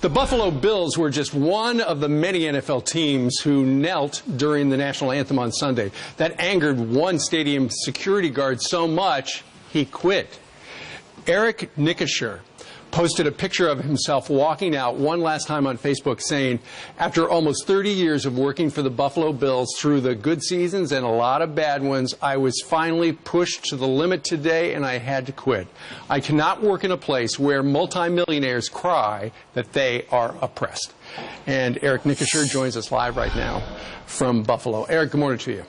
The Buffalo Bills were just one of the many NFL teams who knelt during the national anthem on Sunday. That angered one stadium security guard so much, he quit. Eric Nickershire posted a picture of himself walking out one last time on Facebook saying, after almost 30 years of working for the Buffalo Bills through the good seasons and a lot of bad ones, I was finally pushed to the limit today and I had to quit. I cannot work in a place where multimillionaires cry that they are oppressed. And Eric Nickershire joins us live right now from Buffalo. Eric, good morning to you.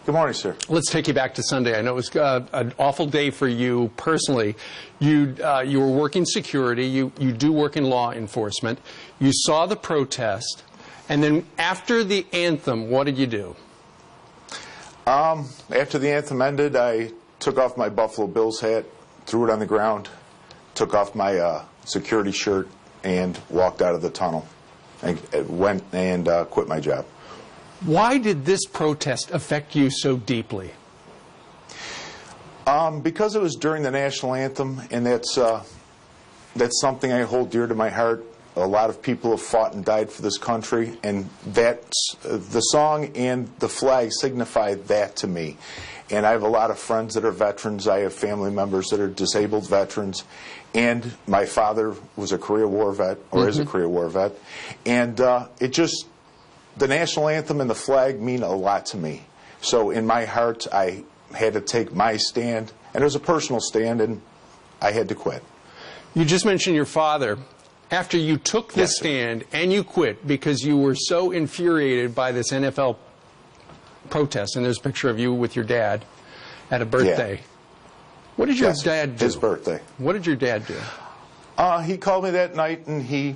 Good morning, sir. Let's take you back to Sunday. I know it was an awful day for you personally. You were working security. You do work in law enforcement. You saw the protest. And then after the anthem, what did you do? After the anthem ended, I took off my Buffalo Bills hat, threw it on the ground, took off my security shirt, and walked out of the tunnel. And went and quit my job. Why did this protest affect you so deeply? Because it was during the national anthem, and that's something I hold dear to my heart. A lot of people have fought and died for this country, and that's the song and the flag signify that to me. And I have a lot of friends that are veterans. I have family members that are disabled veterans. And my father was a Korean War vet, or is a Korean War vet. And the national anthem and the flag mean a lot to me. So in my heart, I had to take my stand, and it was a personal stand, and I had to quit. You just mentioned your father. After you took this stand and you quit because you were so infuriated by this NFL protest, and there's a picture of you with your dad at a birthday. Yeah. What did your dad do? His birthday. What did your dad do? He called me that night, and he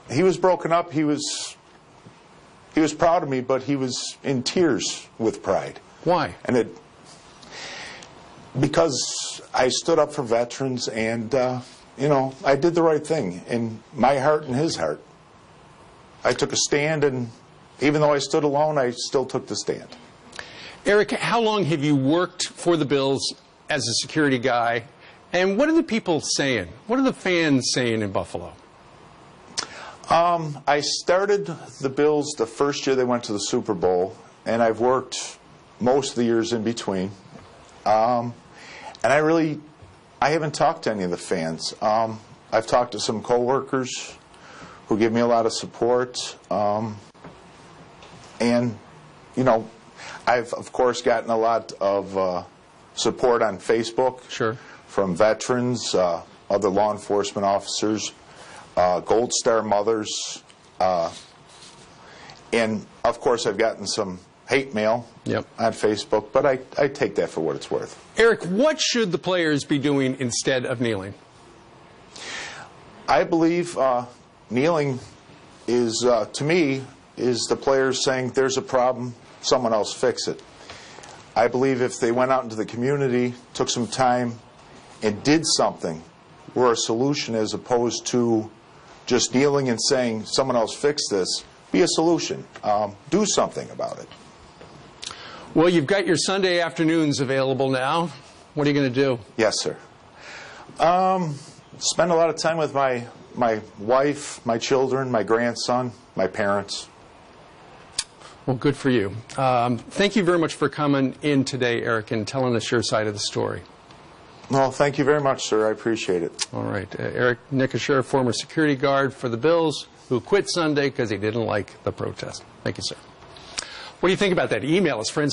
was broken up. He was proud of me, but he was in tears with pride. Why? And because I stood up for veterans, and I did the right thing in my heart and his heart. I took a stand, and even though I stood alone, I still took the stand. Eric, how long have you worked for the Bills as a security guy, and what are the people saying? What are the fans saying in Buffalo? I started the Bills the first year they went to the Super Bowl, and I've worked most of the years in between. And I haven't talked to any of the fans. I've talked to some coworkers who give me a lot of support. And, I've, of course, gotten a lot of support on Facebook from veterans, other law enforcement officers, Gold Star mothers, and of course I've gotten some hate mail on Facebook, but I take that for what it's worth. Eric, what should the players be doing instead of kneeling? I believe kneeling is, to me, is the players saying there's a problem, someone else fix it. I believe if they went out into the community, took some time, and did something, we're a solution as opposed to just kneeling and saying, someone else fix this. Be a solution. Do something about it. Well, you've got your Sunday afternoons available now. What are you going to do? Yes, sir. Spend a lot of time with my wife, my children, my grandson, my parents. Well, good for you. Thank you very much for coming in today, Eric, and telling us your side of the story. Well, thank you very much, sir. I appreciate it. All right. Eric Nickershire, former security guard for the Bills, who quit Sunday because he didn't like the protest. Thank you, sir. What do you think about that? Email us, friends.